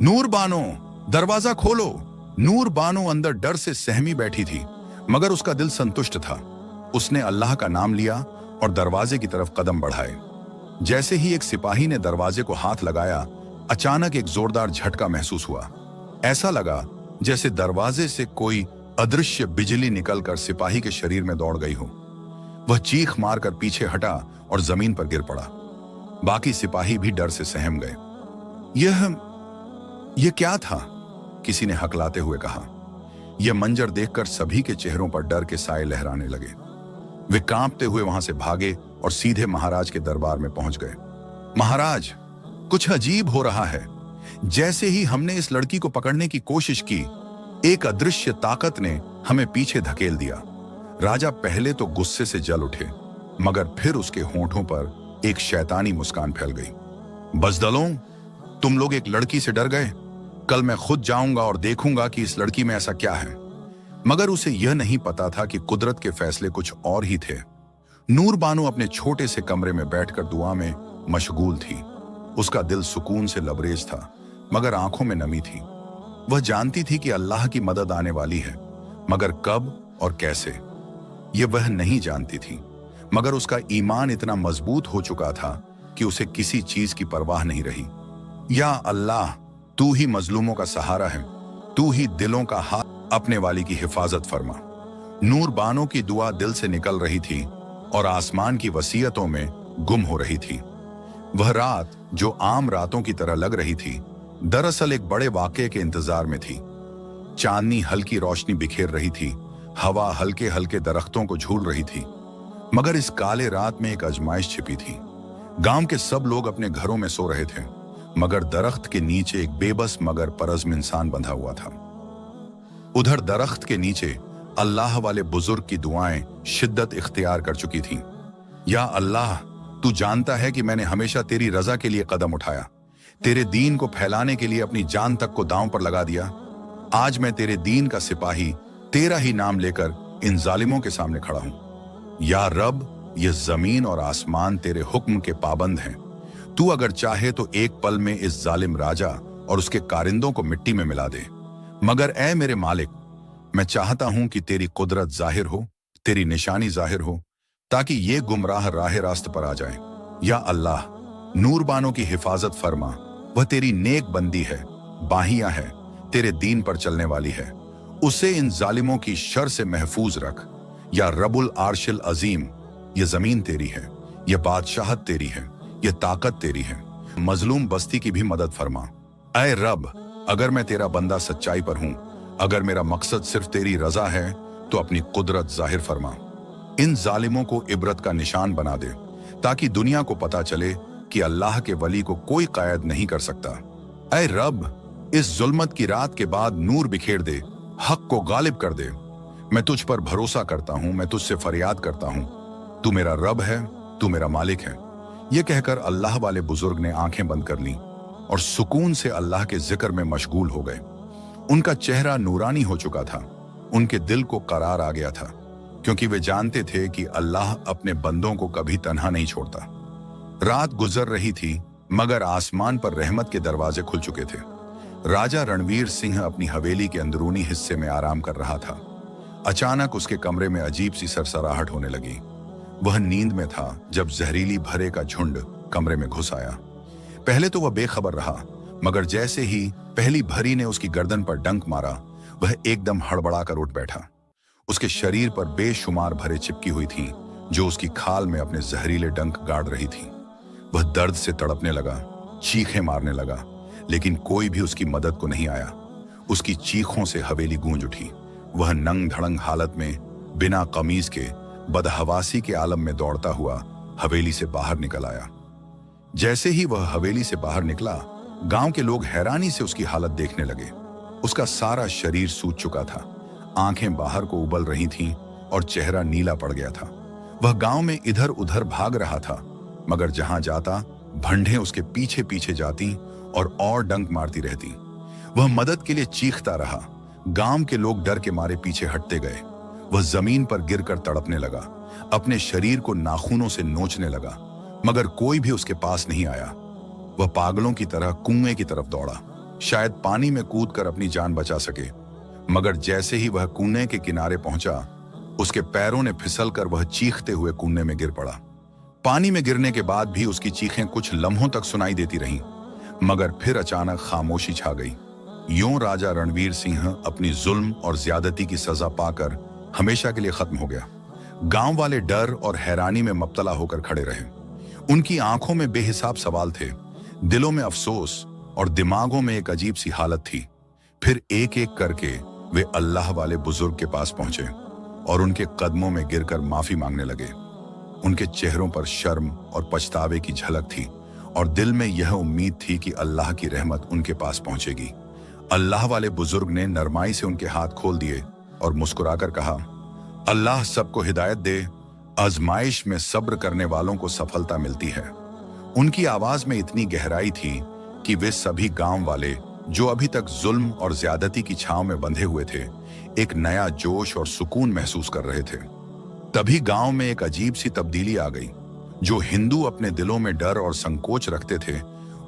नूर बानो, दरवाजा खोलो। नूर बानो अंदर डर से सहमी बैठी थी, मगर उसका दिल संतुष्ट था। उसने अल्लाह का नाम लिया और दरवाजे की तरफ कदम बढ़ाए। जैसे ही एक सिपाही ने दरवाजे को हाथ लगाया, अचानक एक जोरदार झटका महसूस हुआ। ऐसा लगा जैसे दरवाजे से कोई अदृश्य बिजली निकलकर सिपाही के शरीर में दौड़ गई हो। वह चीख मारकर पीछे हटा और जमीन पर गिर पड़ा। बाकी सिपाही भी डर से सहम गए। यह क्या था? किसी ने हकलाते हुए कहा। यह मंजर देखकर सभी के चेहरों पर डर के साए लहराने लगे। वे कांपते हुए वहां से भागे और सीधे महाराज के दरबार में पहुंच गए। महाराज, कुछ अजीब हो रहा है। जैसे ही हमने इस लड़की को पकड़ने की कोशिश की, एक अदृश्य ताकत ने हमें पीछे धकेल दिया। राजा पहले तो गुस्से से जल उठे, मगर फिर उसके होंठों पर एक शैतानी मुस्कान फैल गई। बजदलों, तुम लोग एक लड़की से डर गए। कल मैं खुद जाऊंगा और देखूंगा कि इस लड़की में ऐसा क्या है। मगर उसे यह नहीं पता था कि कुदरत के फैसले कुछ और ही थे। नूर बानो अपने छोटे से कमरे में बैठकर दुआ में मशगूल थी। उसका दिल सुकून से लबरेज था, मगर आंखों में नमी थी। वह जानती थी कि अल्लाह की मदद आने वाली है, मगर कब और कैसे यह वह नहीं जानती थी। मगर उसका ईमान इतना मजबूत हो चुका था कि उसे किसी चीज की परवाह नहीं रही। या अल्लाह, तू ही मजलूमों का सहारा है, तू ही दिलों का हाथ अपने वाली की हिफाजत फरमा। नूर बानो की दुआ दिल से निकल रही थी और आसमान की वसीयतों में गुम हो रही थी। वह रात, जो आम रातों की तरह लग रही थी, दरअसल एक बड़े वाक़े के इंतजार में थी। चांदनी हल्की रोशनी बिखेर रही थी, हवा हल्के हल्के दरख्तों को झूल रही थी। मगर इस काले रात में एक आजमाइश छिपी थी। गांव के सब लोग अपने घरों में सो रहे थे, मगर दरख्त के नीचे एक बेबस मगर परज़्म इंसान बंधा हुआ था। उधर दरख्त के नीचे अल्लाह वाले बुजुर्ग की दुआएं शिद्दत इख्तियार कर चुकी थीं। या अल्लाह, तू जानता है कि मैंने हमेशा तेरी रजा के लिए कदम उठाया, तेरे दीन को फैलाने के लिए अपनी जान तक को दांव पर लगा दिया। आज मैं तेरे दीन का सिपाही, तेरा ही नाम लेकर इन जालिमों के सामने खड़ा हूं। या रब, ये जमीन और आसमान तेरे हुक्म के पाबंद हैं। तू अगर चाहे तो एक पल में इस जालिम राजा और उसके कारिंदों को मिट्टी में मिला दे। मगर ऐ मेरे मालिक, मैं चाहता हूं कि तेरी कुदरत जाहिर हो, तेरी निशानी जाहिर हो, ताकि ये गुमराह राह रास्त पर आ जाए। या अल्लाह, नूर बानो की हिफाजत फरमा। वह तेरी नेक बंदी है, बाहियां है, तेरे दीन पर चलने वाली है। उसे इन जालिमों की शर से महफूज रख। या रबुल आर्शिल अजीम, ये जमीन तेरी है, ये बादशाहत तेरी है, ये ताकत तेरी है। मजलूम बस्ती की भी मदद फरमा। ऐ रब, अगर मैं तेरा बंदा सच्चाई पर हूं, अगर मेरा मकसद सिर्फ तेरी रजा है, तो अपनी कुदरत जाहिर फरमा। इन जालिमों को इबरत का निशान बना दे, ताकि दुनिया को पता चले कि अल्लाह के वली को कोई कायद नहीं कर सकता। ऐ रब, इस जुल्मत की रात के बाद नूर बिखेर दे, हक को गालिब कर दे। मैं तुझ पर भरोसा करता हूं, मैं तुझसे फरियाद करता हूं। तू मेरा रब है, तू मेरा मालिक है। यह कहकर अल्लाह वाले बुजुर्ग ने आंखें बंद कर लीं। और सुकून से अल्लाह के जिक्र में मशगूल हो गए। उनका चेहरा नूरानी हो चुका था। उनके दिल को करार आ गया था, क्योंकि वे जानते थे कि अल्लाह अपने बंदों को कभी तन्हा नहीं छोड़ता। रात गुजर रही थी, मगर आसमान पर रहमत के दरवाजे खुल चुके थे। राजा रणवीर सिंह अपनी हवेली के अंदरूनी हिस्से में आराम कर रहा था। अचानक उसके कमरे में अजीब सी सरसराहट होने लगी। वह नींद में था जब जहरीली भरे का झुंड कमरे में घुस आया। पहले तो वह बेखबर रहा, मगर जैसे ही पहली भरी ने उसकी गर्दन पर डंक मारा, वह एकदम हड़बड़ाकर उठ बैठा। उसके शरीर पर बेशुमार भरे चिपकी हुई थीं, जो उसकी खाल में अपने जहरीले डंक गाड़ रही थीं। वह दर्द से तड़पने लगा, चीखें मारने लगा, लेकिन कोई भी उसकी मदद को नहीं आया। उसकी चीखों से हवेली गूंज उठी। वह नंग धड़ंग हालत में, बिना कमीज के, बदहवासी के आलम में दौड़ता हुआ हवेली से बाहर निकल आया। जैसे ही वह हवेली से बाहर निकला, गांव के लोग हैरानी से उसकी हालत देखने लगे। उसका सारा शरीर सूज चुका था, आंखें बाहर को उबल रही थीं और चेहरा नीला पड़ गया था। वह गांव में इधर उधर भाग रहा था, मगर जहां जाता भंडें उसके पीछे पीछे जाती और डंक मारती रहती। वह मदद के लिए चीखता रहा। गांव के लोग डर के मारे पीछे हटते गए। वह जमीन पर गिरकर तड़पने लगा, अपने शरीर को नाखूनों से नोचने लगा, मगर कोई भी उसके पास नहीं आया। वह पागलों की तरह कुएं की तरफ दौड़ा, शायद पानी में कूदकर अपनी जान बचा सके। मगर जैसे ही वह कुएं के किनारे पहुंचा, उसके पैरों ने फिसलकर वह चीखते हुए कुएं में गिर पड़ा। पानी में गिरने के बाद भी उसकी चीखें कुछ लम्हों तक सुनाई देती रहीं, मगर फिर अचानक खामोशी छा गई। यूं राजा रणवीर सिंह अपनी जुल्म और ज्यादती की सजा पाकर हमेशा के लिए खत्म हो गया। गांव वाले डर और हैरानी में मुब्तला होकर खड़े रहे। उनकी आंखों में बेहिसाब सवाल थे, दिलों में अफसोस और दिमागों में एक अजीब सी हालत थी। फिर एक एक करके वे अल्लाह वाले बुजुर्ग के पास पहुंचे और उनके कदमों में गिरकर माफी मांगने लगे। उनके चेहरों पर शर्म और पछतावे की झलक थी और दिल में यह उम्मीद थी कि अल्लाह की रहमत उनके पास पहुंचेगी। अल्लाह वाले बुजुर्ग ने नरमाई से उनके हाथ खोल दिए और मुस्कुराकर कहा, अल्लाह सबको हिदायत दे, आजमाइश में सब्र करने वालों को सफलता मिलती है। उनकी आवाज में इतनी गहराई थी कि वे सभी गांव वाले, जो अभी तक जुल्म और ज्यादती की छांव में बंधे हुए थे, एक नया जोश और सुकून महसूस कर रहे थे। तभी गांव में एक अजीब सी तब्दीली आ गई। जो हिंदू अपने दिलों में डर और संकोच रखते थे,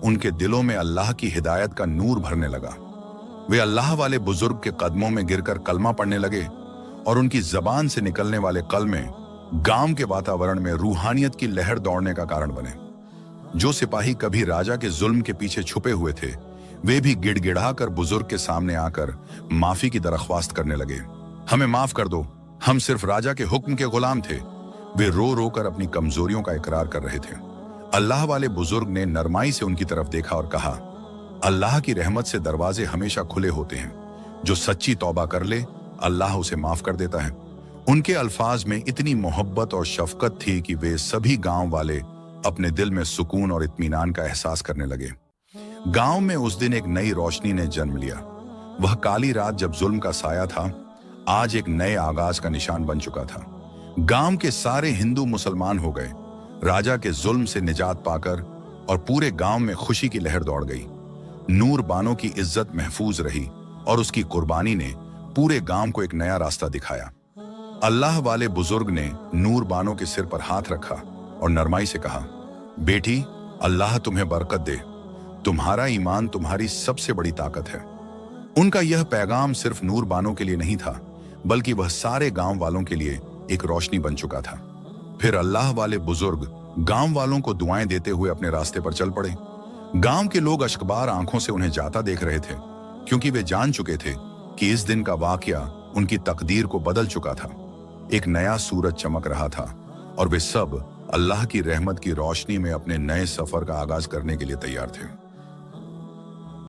उनके दिलों में अल्लाह की हिदायत का नूर भरने लगा। वे अल्लाह वाले बुजुर्ग के कदमों में गिरकर कलमा पढ़ने लगे और उनकी जबान से निकलने वाले कलमे गांव के वातावरण में रूहानियत की लहर दौड़ने का कारण बने। जो सिपाही कभी राजा के जुल्म के पीछे छुपे हुए थे, वे भी गिड़गिड़ाकर बुजुर्ग के सामने आकर माफी की दरख्वास्त करने लगे। हमें माफ कर दो, हम सिर्फ राजा के हुक्म के गुलाम थे। वे रो रो कर अपनी कमजोरियों का इकरार कर रहे थे। अल्लाह वाले बुजुर्ग ने नरमाई से उनकी तरफ देखा और कहा, अल्लाह की रहमत से दरवाजे हमेशा खुले होते हैं। जो सच्ची तौबा कर ले, अल्लाह उसे माफ कर देता है। उनके अल्फाज में इतनी मोहब्बत और शफकत थी कि वे सभी गांव वाले अपने दिल में सुकून और इत्मीनान का एहसास करने लगे। गांव में उस दिन एक नई रोशनी ने जन्म लिया। वह काली रात जब जुल्म का साया था, आज एक नए आगाज का निशान बन चुका था। गांव के सारे हिंदू मुसलमान हो गए। राजा के जुल्म से निजात पाकर और पूरे गांव में खुशी की लहर दौड़ गई। नूर बानो की इज्जत महफूज रही और उसकी कुर्बानी ने पूरे गांव को एक नया रास्ता दिखाया। अल्लाह वाले बुजुर्ग ने नूर बानो के सिर पर हाथ रखा और नरमाई से कहा, बेटी, अल्लाह तुम्हें बरकत दे। तुम्हारा ईमान तुम्हारी सबसे बड़ी ताकत है। उनका यह पैगाम सिर्फ नूर बानो के लिए नहीं था, बल्कि वह सारे गांव वालों के लिए एक रोशनी बन चुका था। फिर अल्लाह वाले बुजुर्ग गांव वालों को दुआएं देते हुए अपने रास्ते पर चल पड़े। गांव के लोग अश्कबार आंखों से उन्हें जाता देख रहे थे, क्योंकि वे जान चुके थे कि इस दिन का वाकया उनकी तकदीर को बदल चुका था। एक नया सूरज चमक रहा था और वे सब अल्लाह की रहमत की रोशनी में अपने नए सफर का आगाज करने के लिए तैयार थे।